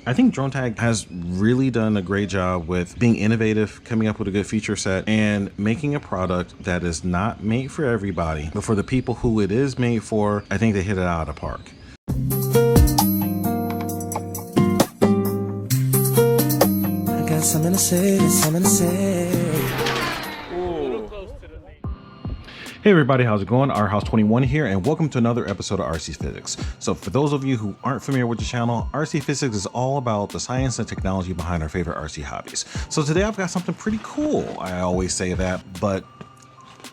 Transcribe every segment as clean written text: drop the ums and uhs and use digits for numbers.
I think Dronetag has really done a great job with being innovative, coming up with a good feature set, and making a product that is not made for everybody, but for the people who it is made for. I think they hit it out of the park. I got something to say. Hey everybody, how's it going? RHouse21 here, and welcome to another episode of RC Physics. So for those of you who aren't familiar with the channel, RC Physics is all about the science and technology behind our favorite RC hobbies. So today I've got something pretty cool. I always say that, but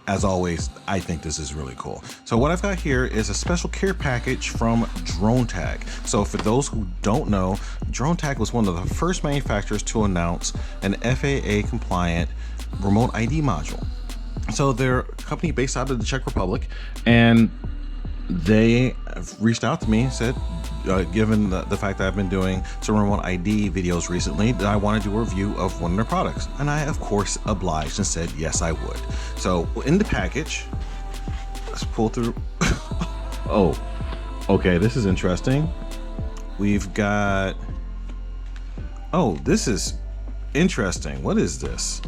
as always, I think this is really cool. So what I've got here is a special care package from Dronetag. So for those who don't know, Dronetag was one of the first manufacturers to announce an FAA compliant remote ID module. So they're a company based out of the Czech Republic, and they reached out to me and said, given the fact that I've been doing some remote ID videos recently, that I want to do a review of one of their products. And I, of course, obliged and said, yes, I would. So in the package, let's pull through. Oh, okay, this is interesting. We've got, oh, this is interesting. What is this?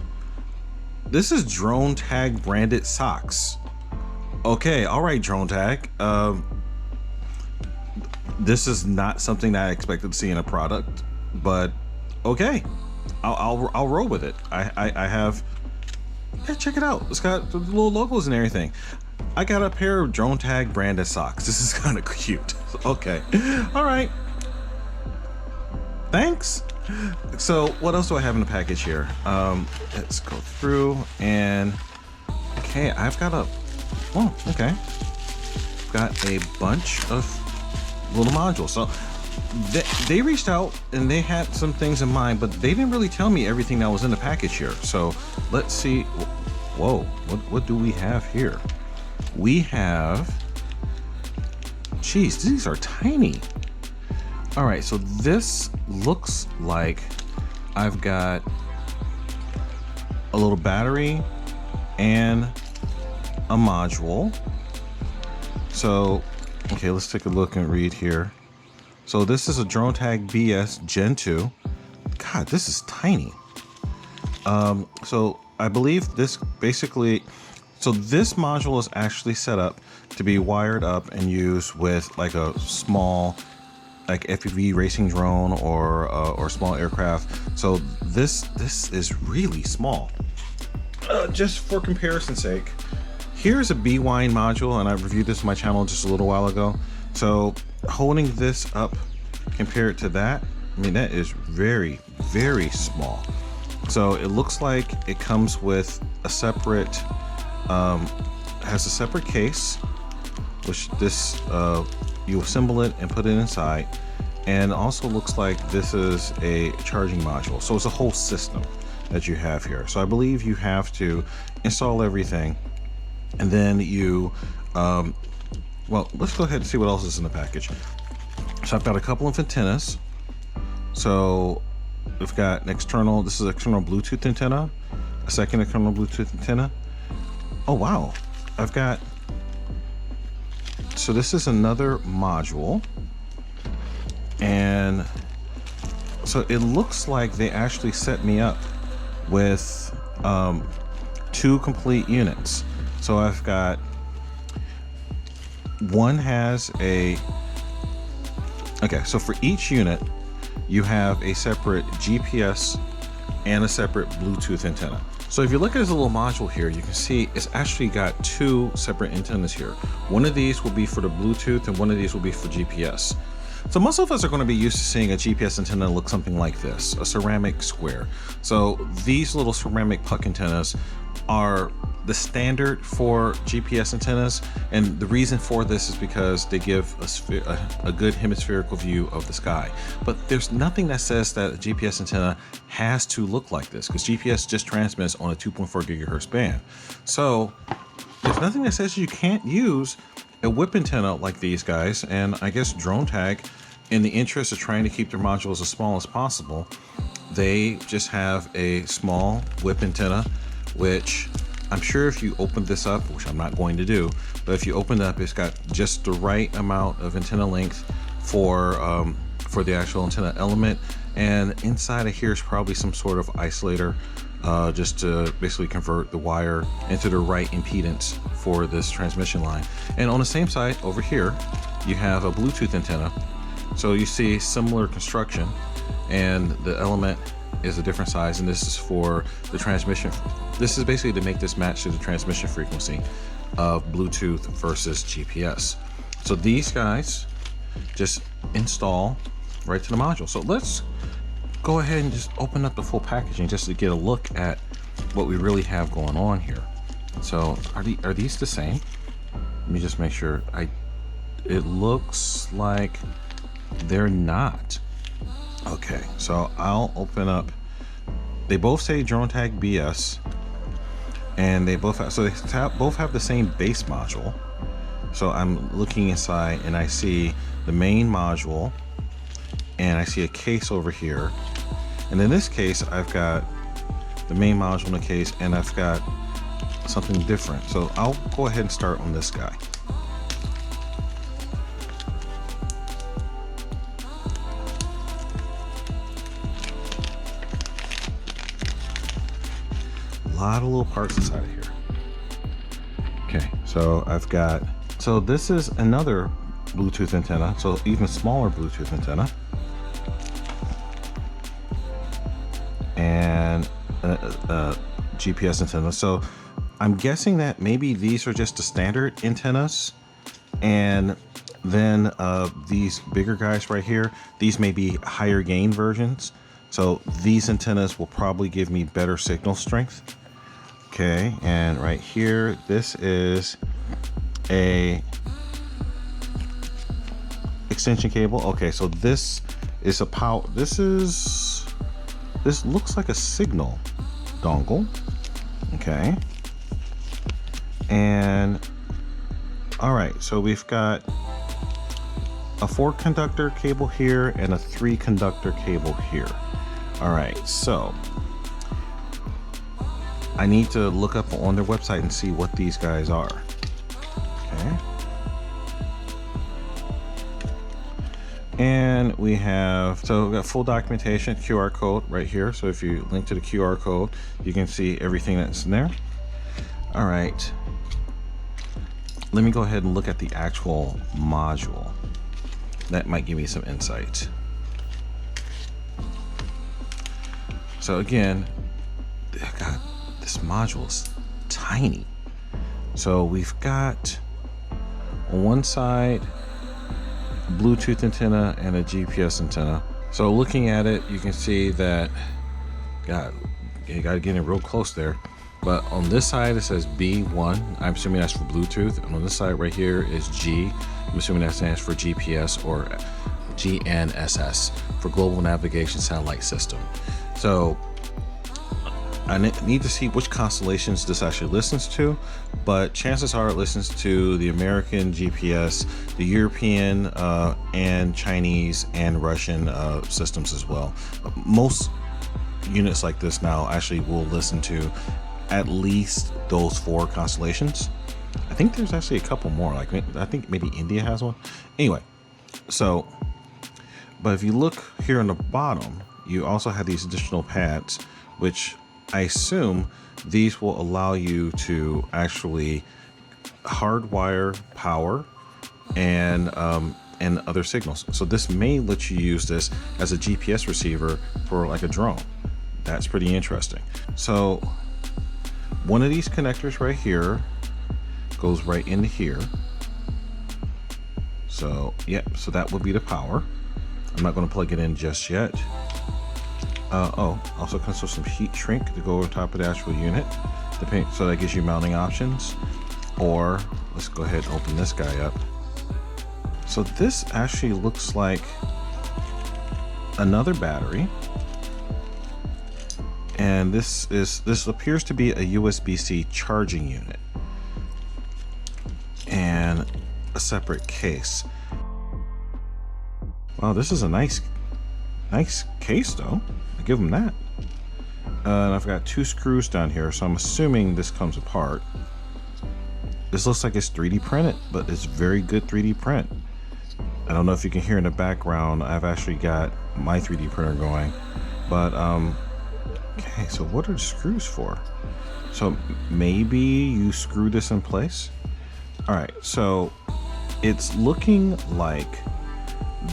This is Dronetag branded socks. Okay, all right, Dronetag. This is not something that I expected to see in a product, but okay, I'll roll with it. I have. Yeah, check it out. It's got the little logos and everything. I got a pair of Dronetag branded socks. This is kind of cute. Okay, all right. Thanks. So what else do I have in the package here? Let's go through and okay, I've got a, oh, okay. Got a bunch of little modules. So they reached out and they had some things in mind, but they didn't really tell me everything that was in the package here. So let's see. Whoa, what do we have here? We have, geez, these are tiny. All right, so this looks like I've got a little battery and a module. So, okay, let's take a look and read here. So this is a Dronetag BS Gen 2. God, this is tiny. So I believe this basically, so this module is actually set up to be wired up and used with like a small, like FPV racing drone or small aircraft. So this is really small. Just for comparison's sake, here's a B-Wine module, and I reviewed this on my channel just a little while ago. So holding this up compared to that, I mean, that is very, very small. So it looks like it comes with a separate, has a separate case, which this, you assemble it and put it inside, and also looks like this is a charging module. So it's a whole system that you have here. So I believe you have to install everything, and then you, well, let's go ahead and see what else is in the package. So I've got a couple of antennas. So we've got an external, this is an external Bluetooth antenna, a second external Bluetooth antenna. Oh wow, I've got, so this is another module, and so it looks like they actually set me up with 2 complete units. So I've got, one has a, okay, so for each unit you have a separate GPS and a separate Bluetooth antenna. So if you look at this little module here, you can see it's actually got 2 separate antennas here. One of these will be for the Bluetooth and one of these will be for GPS. So most of us are going to be used to seeing a GPS antenna look something like this, a ceramic square. So these little ceramic puck antennas are the standard for GPS antennas, and the reason for this is because they give a good hemispherical view of the sky. But there's nothing that says that a GPS antenna has to look like this, because GPS just transmits on a 2.4 gigahertz band. So there's nothing that says you can't use a whip antenna like these guys. And I guess Dronetag, in the interest of trying to keep their modules as small as possible, they just have a small whip antenna, which I'm sure if you open this up, which I'm not going to do, but if you open it up, it's got just the right amount of antenna length for for the actual antenna element, and inside of here is probably some sort of isolator, just to basically convert the wire into the right impedance for this transmission line. And on the same side over here, you have a Bluetooth antenna. So you see similar construction, and the element is a different size, and this is for the transmission. This is basically to make this match to the transmission frequency of Bluetooth versus GPS. So these guys just install right to the module. So let's go ahead and just open up the full packaging just to get a look at what we really have going on here. So are these the same? Let me just make sure. It looks like they're not. Okay, so I'll open up. They both say Dronetag BS, and they both have, both have the same base module. So I'm looking inside and I see the main module, and I see a case over here. And in this case, I've got the main module in the case, and I've got something different. So I'll go ahead and start on this guy. A lot of little parts inside of here. Okay, so I've got, so this is another Bluetooth antenna, so even smaller Bluetooth antenna, and a GPS antenna. So I'm guessing that maybe these are just the standard antennas, and then these bigger guys right here, these may be higher gain versions. So these antennas will probably give me better signal strength. Okay, and right here, this is a extension cable. Okay, so this is a power. This looks like a signal dongle. Okay, and all right, so we've got a 4-conductor cable here and a 3-conductor cable here. All right, so I need to look up on their website and see what these guys are. Okay. And we have, so we've got full documentation, QR code right here. So if you link to the QR code, you can see everything that's in there. All right. Let me go ahead and look at the actual module. That might give me some insight. So again, God, this module is tiny. So we've got on one side a Bluetooth antenna and a GPS antenna. So looking at it, you can see that, God, you gotta get in real close there. But on this side it says B1. I'm assuming that's for Bluetooth, and on this side right here is G. I'm assuming that stands for GPS, or GNSS for Global Navigation Satellite System. So I need to see which constellations this actually listens to, but chances are it listens to the American GPS, the European and Chinese and Russian systems as well. Most units like this now actually will listen to at least those 4 constellations. I think there's actually a couple more, like I think maybe India has one. Anyway, so, but if you look here on the bottom, you also have these additional pads, which I assume these will allow you to actually hardwire power and other signals. So this may let you use this as a GPS receiver for like a drone. That's pretty interesting. So one of these connectors right here goes right into here. So yeah, so that would be the power. I'm not going to plug it in just yet. Also comes with some heat shrink to go on top of the actual unit, so that gives you mounting options. Or let's go ahead and open this guy up. So this actually looks like another battery, and this appears to be a USB-C charging unit and a separate case. Wow, this is a nice case though. I give them that. And I've got 2 screws down here, so I'm assuming this comes apart. This looks like it's 3D printed, but it's very good 3D print. I don't know if you can hear in the background, I've actually got my 3D printer going, but okay, so what are the screws for? So maybe you screw this in place. All right, so it's looking like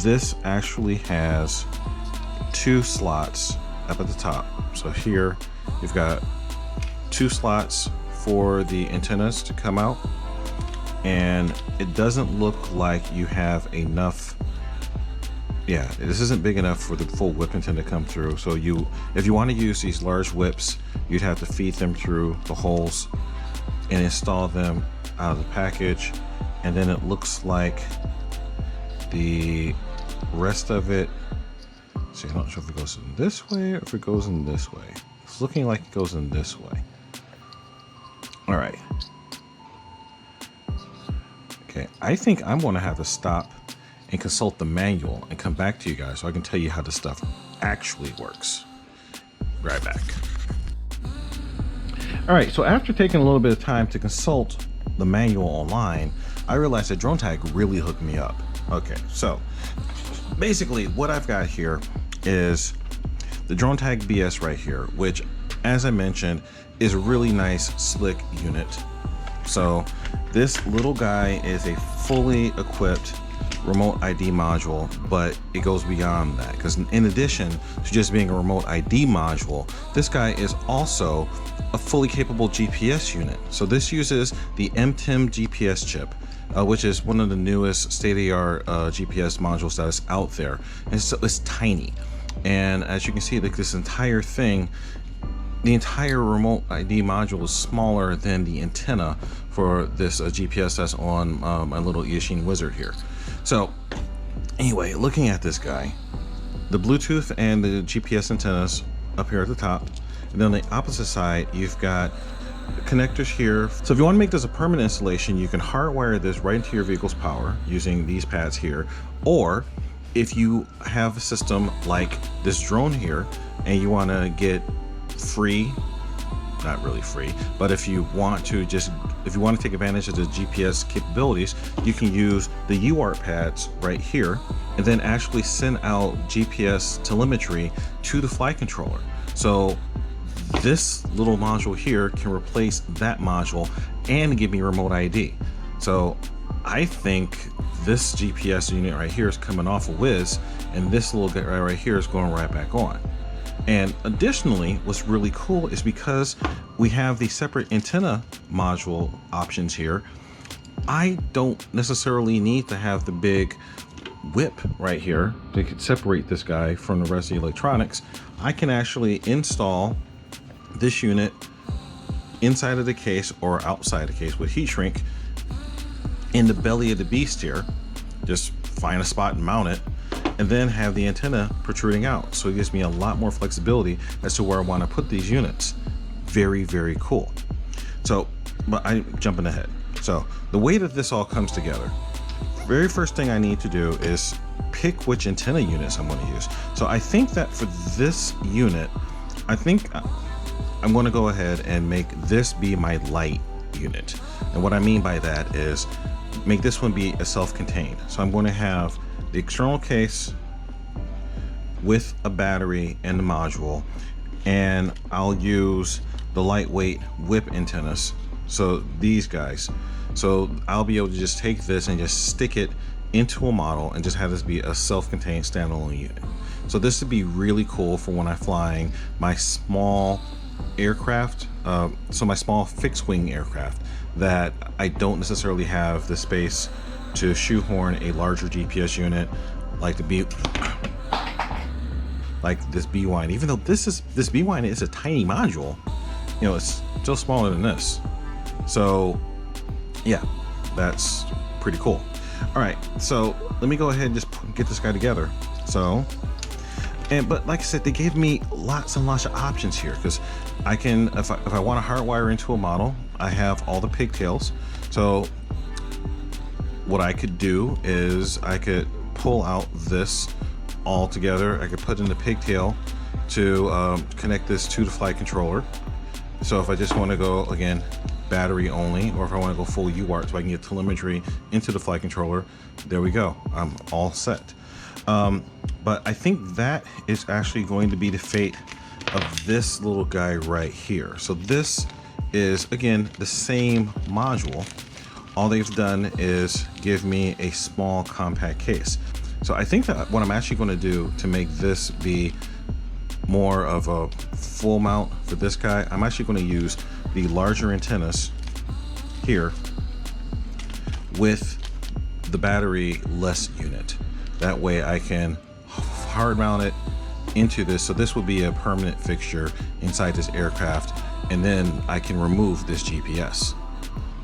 this actually has 2 slots up at the top. So here you've got 2 slots for the antennas to come out, and it doesn't look like you have enough. Yeah, this isn't big enough for the full whip antenna to come through. So if you want to use these large whips, you'd have to feed them through the holes and install them out of the package. And then it looks like the rest of it, see, I'm not sure if it goes in this way or if it goes in this way. It's looking like it goes in this way. All right. Okay, I think I'm going to have to stop and consult the manual and come back to you guys so I can tell you how this stuff actually works. Right back. All right, so after taking a little bit of time to consult the manual online, I realized that Dronetag really hooked me up. Okay, so basically what I've got here is the Dronetag BS right here, which, as I mentioned, is a really nice, slick unit. So this little guy is a fully equipped remote ID module, but it goes beyond that, because in addition to just being a remote ID module, this guy is also a fully capable GPS unit. So this uses the MTIM GPS chip, which is one of the newest state-of-the-art GPS modules that is out there. And so it's tiny, and as you can see, like, this entire thing, the entire remote ID module is smaller than the antenna for this GPS that's on my little Yashin Wizard here. So anyway, looking at this guy, the Bluetooth and the GPS antennas up here at the top, and then on the opposite side, you've got connectors here. So if you want to make this a permanent installation, you can hardwire this right into your vehicle's power using these pads here. Or if you have a system like this drone here and you want to get free, not really free, but if you want to take advantage of the GPS capabilities, you can use the UART pads right here and then actually send out GPS telemetry to the flight controller. So this little module here can replace that module and give me remote ID. So I think this GPS unit right here is coming off a whiz, and this little guy right here is going right back on. And additionally, what's really cool is because we have the separate antenna module options here, I don't necessarily need to have the big whip right here to separate this guy from the rest of the electronics. I can actually install this unit inside of the case or outside the case with heat shrink in the belly of the beast here. Just find a spot and mount it, and then have the antenna protruding out. So it gives me a lot more flexibility as to where I want to put these units. Very, very cool. So, but I'm jumping ahead. So the way that this all comes together, very first thing I need to do is pick which antenna units I'm going to use. So I think that for this unit, I think I'm going to go ahead and make this be my light unit. And what I mean by that is make this one be a self-contained. So I'm going to have the external case with a battery and the module, and I'll use the lightweight whip antennas, so these guys. So I'll be able to just take this and just stick it into a model and just have this be a self-contained standalone unit. So this would be really cool for when I'm flying my small aircraft, so my small fixed wing aircraft that I don't necessarily have the space to shoehorn a larger GPS unit like like this B-Wine. Even though this B-Wine is a tiny module, you know, it's still smaller than this. So yeah, that's pretty cool. All right, so let me go ahead and just get this guy together. So, but like I said, they gave me lots and lots of options here, because I can, if I want to hardwire into a model, I have all the pigtails. So what I could do is I could pull out this all together. I could put in the pigtail to connect this to the flight controller. So if I just want to go again battery only, or if I want to go full UART so I can get telemetry into the flight controller, there we go. I'm all set. But I think that is actually going to be the fate of this little guy right here. So this is, again, the same module. All they've done is give me a small compact case. So I think that what I'm actually going to do to make this be more of a full mount for this guy, I'm actually going to use the larger antennas here with the battery less unit. That way I can hard mount it into this. So this will be a permanent fixture inside this aircraft, and then I can remove this GPS.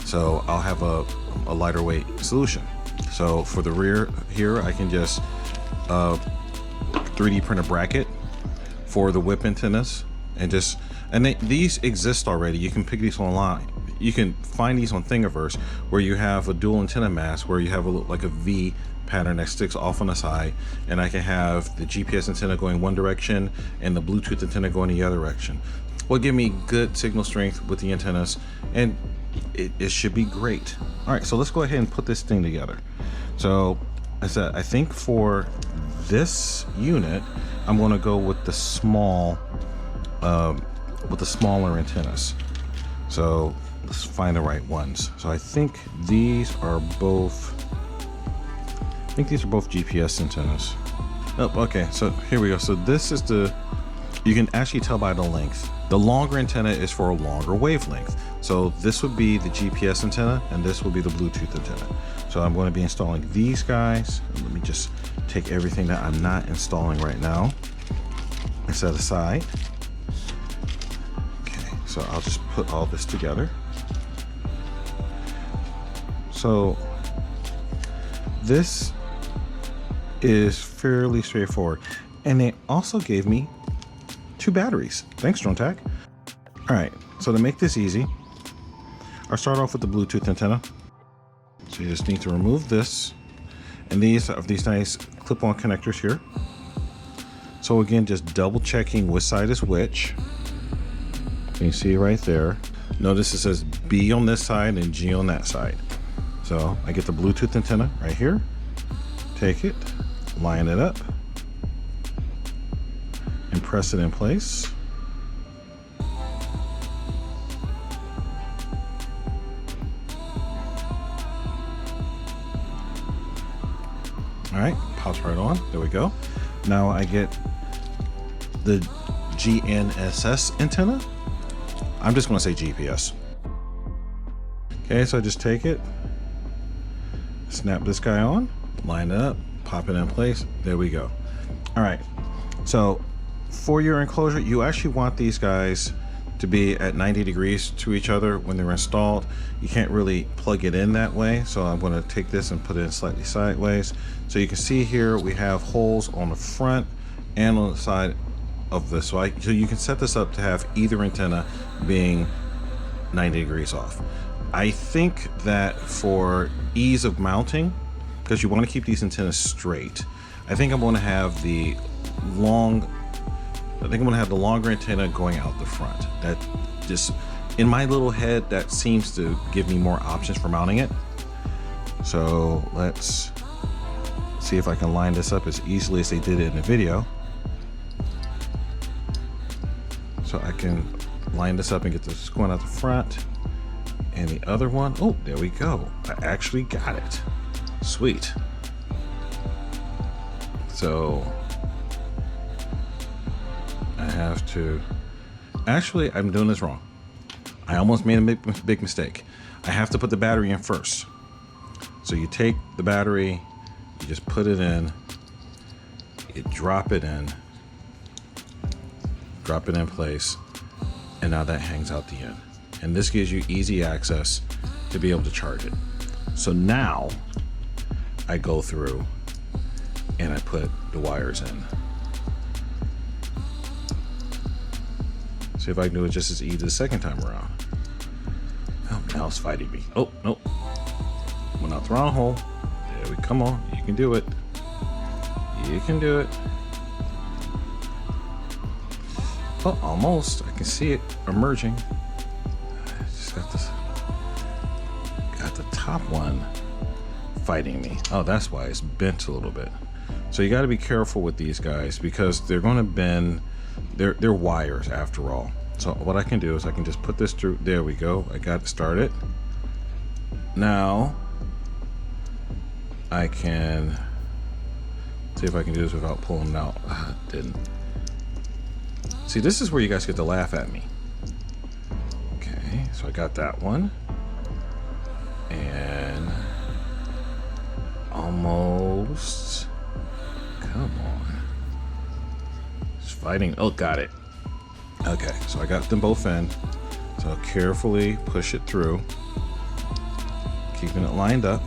So I'll have a lighter weight solution. So for the rear here, I can just 3D print a bracket for the whip antennas, and these exist already. You can pick these online. You can find these on Thingiverse, where you have a dual antenna mast where you have like a V pattern that sticks off on the side, and I can have the GPS antenna going one direction and the Bluetooth antenna going the other direction. Will give me good signal strength with the antennas, and it should be great. All right, so let's go ahead and put this thing together. So I said, I think for this unit, I'm going to go with the small, with the smaller antennas. So let's find the right ones. So I think these are both. I think these are both GPS antennas. Oh, okay. So here we go. So this is the. You can actually tell by the length. The longer antenna is for a longer wavelength. So this would be the GPS antenna, and this will be the Bluetooth antenna. So I'm going to be installing these guys. Let me just take everything that I'm not installing right now and set aside. Okay, so I'll just put all this together. So this is fairly straightforward. And they also gave me 2 batteries. Thanks, Dronetag. All right, so to make this easy, I'll start off with the Bluetooth antenna. So you just need to remove this, and these are these nice clip-on connectors here. So again, just double checking which side is which. You can see right there. Notice it says B on this side and G on that side. So I get the Bluetooth antenna right here, take it, line it up, and press it in place. All right, pops right on. There we go. Now I get the GNSS antenna. I'm just going to say GPS. Okay, so I just take it, snap this guy on, line it up, pop it in place. There we go. All right, so for your enclosure, you actually want these guys to be at 90 degrees to each other when they're installed. You can't really plug it in that way, so I'm going to take this and put it in slightly sideways. So you can see here we have holes on the front and on the side of this. So you can set this up to have either antenna being 90 degrees off. I think that for ease of mounting, because you want to keep these antennas straight, I think I'm going to have the longer antenna going out the front. That just, in my little head, that seems to give me more options for mounting it. So let's see if I can line this up as easily as they did it in the video. So I can line this up and get this going out the front. And the other one, oh, there we go. I actually got it. Sweet. So I have to, actually, I'm doing this wrong. I almost made a big mistake. I have to put the battery in first. So you take the battery, you just put it in, you drop it in place, and now that hangs out the end. And this gives you easy access to be able to charge it. So now I go through and I put the wires in. See if I can do it just as easy the second time around. Oh, now it's fighting me. Oh, nope. Went out the wrong hole. There we come on. You can do it. You can do it. Oh, almost. I can see it emerging. I just got this. got the top one fighting me. Oh, that's why it's bent a little bit. So you got to be careful with these guys because they're going to bend. They're wires after all. So what I can do is I can just put this through. There we go. I got it started. Now I can see if I can do this without pulling it out. Didn't. See, this is where you guys get to laugh at me. Okay, so I got that one. And almost. Come on. It's fighting. Oh, got it. Okay, so I got them both in. So I'll carefully push it through. Keeping it lined up.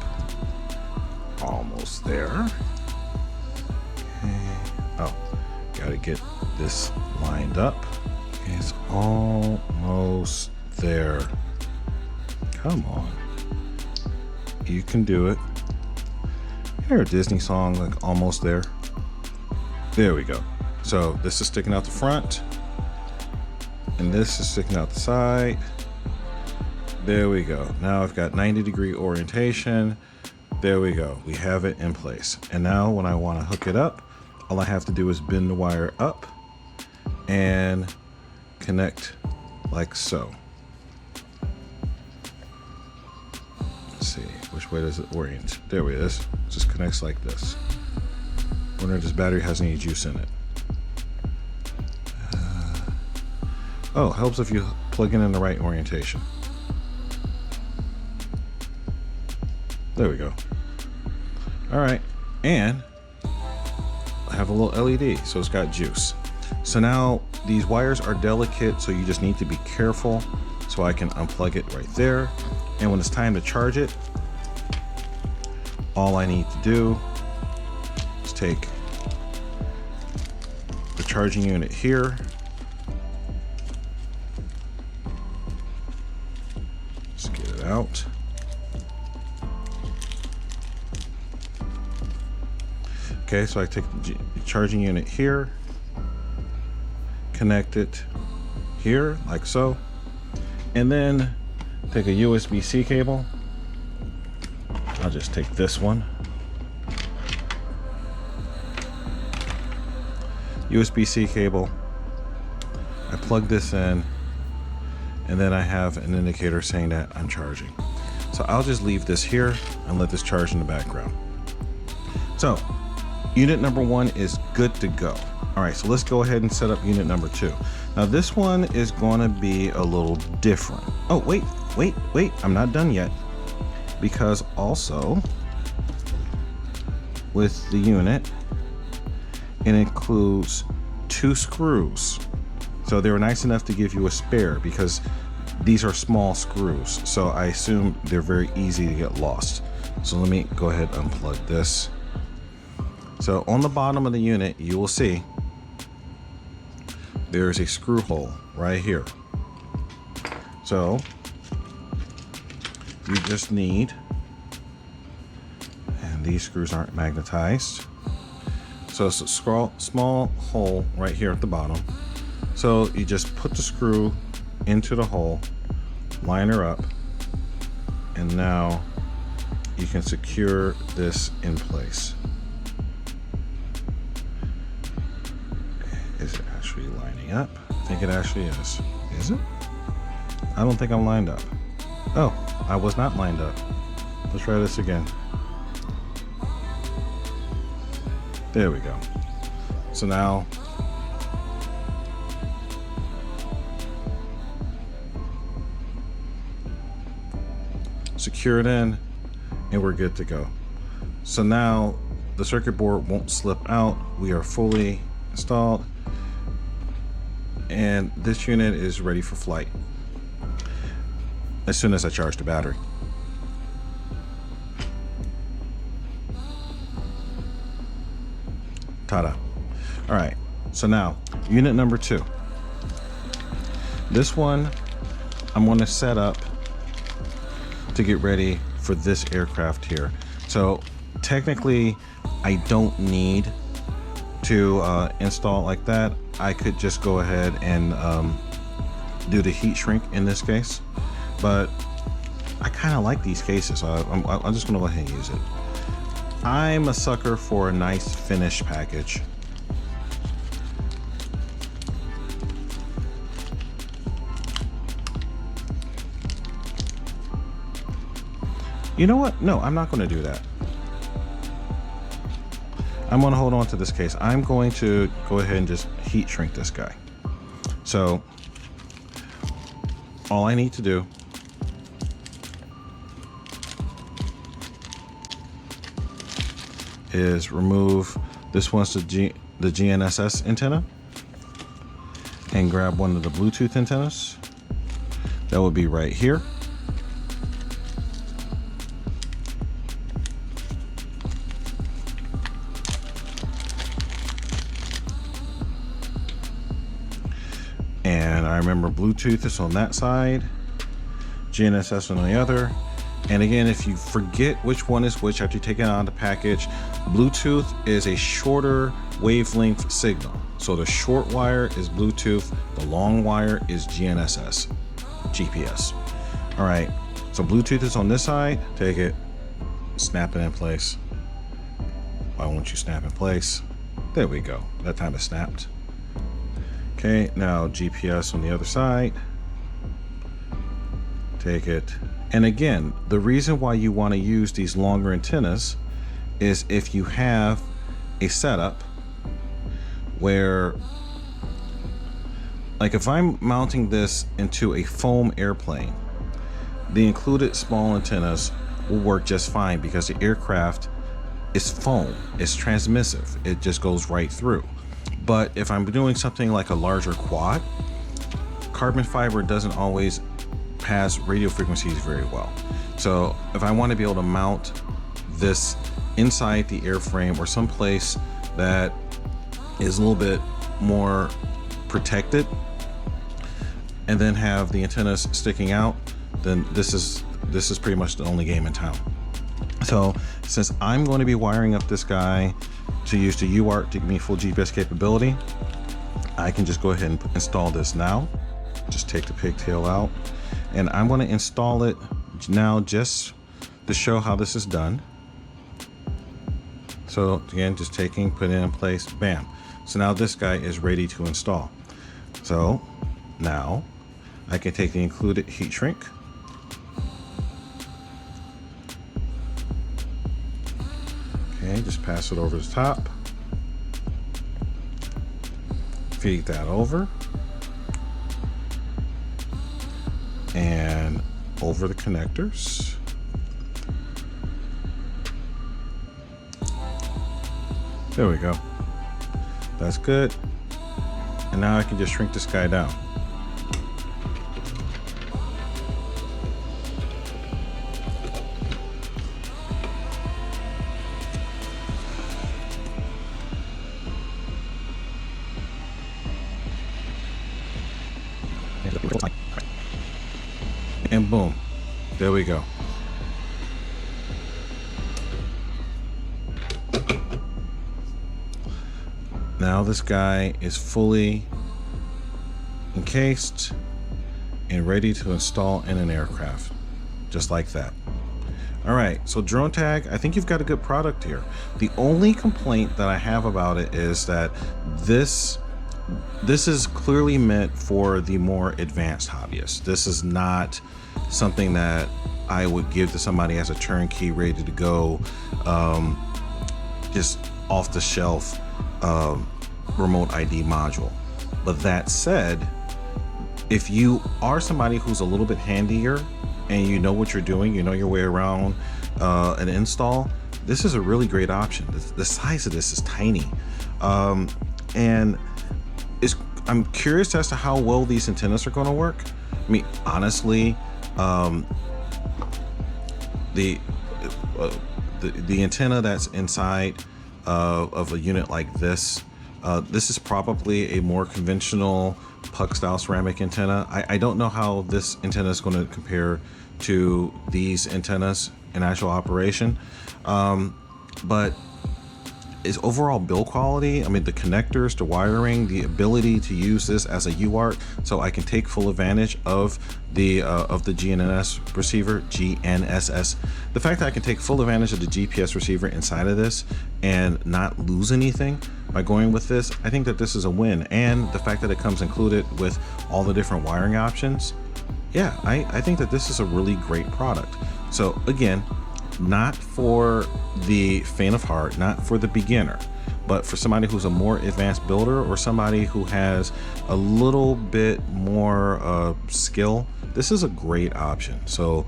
Almost there. Okay. Oh, gotta get this lined up. Okay, it's almost there. Come on. You can do it. You hear a Disney song like Almost There? There we go. So this is sticking out the front. And this is sticking out the side. There we go. Now I've got 90-degree orientation. There we go. We have it in place. And now when I want to hook it up, all I have to do is bend the wire up and connect like so. Let's see, which way does it orient? There it is. It just connects like this. Wonder if this battery has any juice in it. Oh, helps if you plug it in the right orientation. There we go. All right, and I have a little LED, so it's got juice. So now these wires are delicate, so you just need to be careful. So I can unplug it right there. And when it's time to charge it, all I need to do is take the charging unit here. Let's get it out. Okay, so I take the charging unit here, connect it here like so, and then take a USB-C cable. I'll just take this one. USB-C cable. I plug this in, and then I have an indicator saying that I'm charging. So I'll just leave this here and let this charge in the background. So unit number 1 is good to go. All right, so let's go ahead and set up unit number 2. Now this one is going to be a little different. Oh, wait, I'm not done yet. Because also with the unit, it includes 2 screws. So they were nice enough to give you a spare because these are small screws. So I assume they're very easy to get lost. So let me go ahead and unplug this. So on the bottom of the unit, you will see there's a screw hole right here. So you just need, and these screws aren't magnetized. So it's a small hole right here at the bottom. So you just put the screw into the hole, line her up, and now you can secure this in place. Is it actually lining up? I think it actually is. Is it? I don't think I'm lined up. Oh, I was not lined up. Let's try this again. There we go. So now secure it in and we're good to go. So now the circuit board won't slip out. We are fully installed and this unit is ready for flight as soon as I charge the battery. Ta-da. All right, so now unit number 2. This one I'm going to set up to get ready for this aircraft here. So technically I don't need to install it like that. I could just go ahead and do the heat shrink in this case, but I kind of like these cases, so I'm just gonna go ahead and use it. I'm a sucker for a nice finished package. You know what? No, I'm not going to do that. I'm going to hold on to this case. I'm going to go ahead and just heat shrink this guy. So all I need to do is remove this one's the GNSS antenna and grab one of the Bluetooth antennas. That would be right here. And I remember Bluetooth is on that side, GNSS on the other. And again, if you forget which one is which after you take it out of the package, Bluetooth is a shorter wavelength signal. So the short wire is Bluetooth, the long wire is GNSS, GPS. All right, so Bluetooth is on this side, take it, snap it in place. Why won't you snap in place? There we go, that time it snapped. Okay, now GPS on the other side. Take it. And again, the reason why you want to use these longer antennas is if you have a setup where, like if I'm mounting this into a foam airplane, the included small antennas will work just fine because the aircraft is foam, it's transmissive, it just goes right through. But if I'm doing something like a larger quad, carbon fiber doesn't always pass radio frequencies very well. So if I want to be able to mount this inside the airframe or someplace that is a little bit more protected and then have the antennas sticking out, then this is pretty much the only game in town. So since I'm going to be wiring up this guy to use the UART to give me full GPS capability, I can just go ahead and install this now. Just take the pigtail out, and I'm going to install it now just to show how this is done. So again, just taking, putting it in place, bam. So now this guy is ready to install. So now I can take the included heat shrink, okay, just pass it over the top, feed that over, and over the connectors. There we go. That's good. And now I can just shrink this guy down. And boom, there we go. Now this guy is fully encased and ready to install in an aircraft, just like that. All right, so Dronetag, I think you've got a good product here. The only complaint that I have about it is that this is clearly meant for the more advanced hobbyists. This is not something that I would give to somebody as a turnkey ready to go, just off the shelf remote ID module. But that said, if you are somebody who's a little bit handier and you know what you're doing, you know your way around an install, this is a really great option. The size of this is tiny, and I'm curious as to how well these antennas are going to work. I mean, honestly, the antenna that's inside of a unit like this, this is probably a more conventional puck style ceramic antenna. I don't know how this antenna is going to compare to these antennas in actual operation, but is overall build quality. I mean, the connectors, the wiring, the ability to use this as a UART, so I can take full advantage of the GNSS receiver, GNSS. The fact that I can take full advantage of the GPS receiver inside of this and not lose anything by going with this, I think that this is a win. And the fact that it comes included with all the different wiring options, yeah, I think that this is a really great product. So again, not for the faint of heart, not for the beginner, but for somebody who's a more advanced builder or somebody who has a little bit more skill, this is a great option. So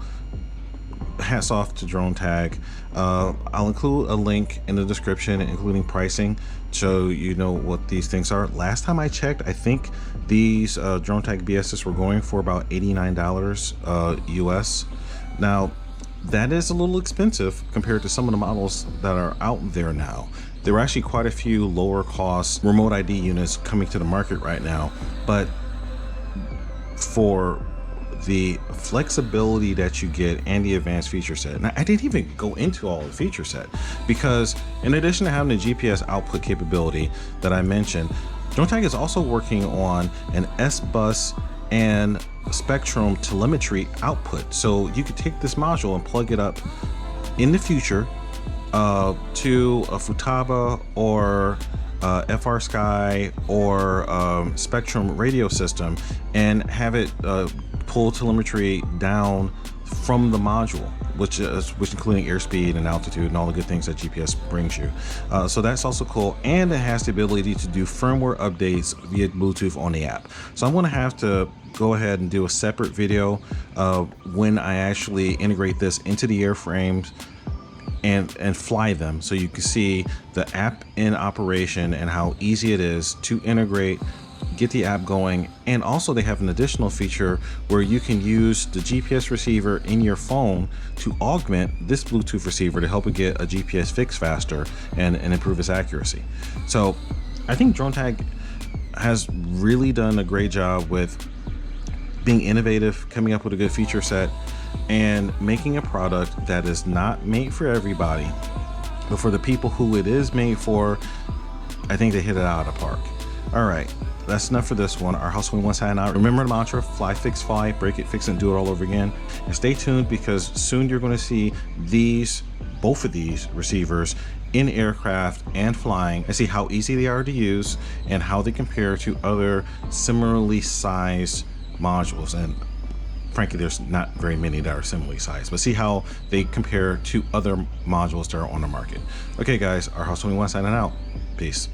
hats off to Dronetag. I'll include a link in the description, including pricing, so you know what these things are. Last time I checked, I think these Dronetag BSs were going for about $89 US. Now, that is a little expensive compared to some of the models that are out there now. There are actually quite a few lower cost remote ID units coming to the market right now, but for the flexibility that you get and the advanced feature set. Now, I didn't even go into all the feature set, because in addition to having the GPS output capability that I mentioned, Dronetag is also working on an S-Bus and Spectrum telemetry output. So you could take this module and plug it up in the future to a Futaba or FR Sky or Spectrum radio system and have it pull telemetry down from the module, which including airspeed and altitude and all the good things that GPS brings you. So that's also cool, and it has the ability to do firmware updates via Bluetooth on the app. So I'm going to have to go ahead and do a separate video when I actually integrate this into the airframes and fly them, so you can see the app in operation and how easy it is to integrate, get the app going. And also they have an additional feature where you can use the GPS receiver in your phone to augment this Bluetooth receiver to help it get a GPS fix faster and improve its accuracy. So I think Dronetag has really done a great job with being innovative, coming up with a good feature set, and making a product that is not made for everybody, but for the people who it is made for. I think they hit it out of the park. All right, that's enough for this one. Our House 21 signing out. Remember the mantra: fly, fix, fly, break it, fix it, and do it all over again. And stay tuned, because soon you're going to see both of these receivers in aircraft and flying, and see how easy they are to use and how they compare to other similarly sized modules. And frankly, there's not very many that are similarly sized, but see how they compare to other modules that are on the market. Okay guys, our House 21 signing out. Peace.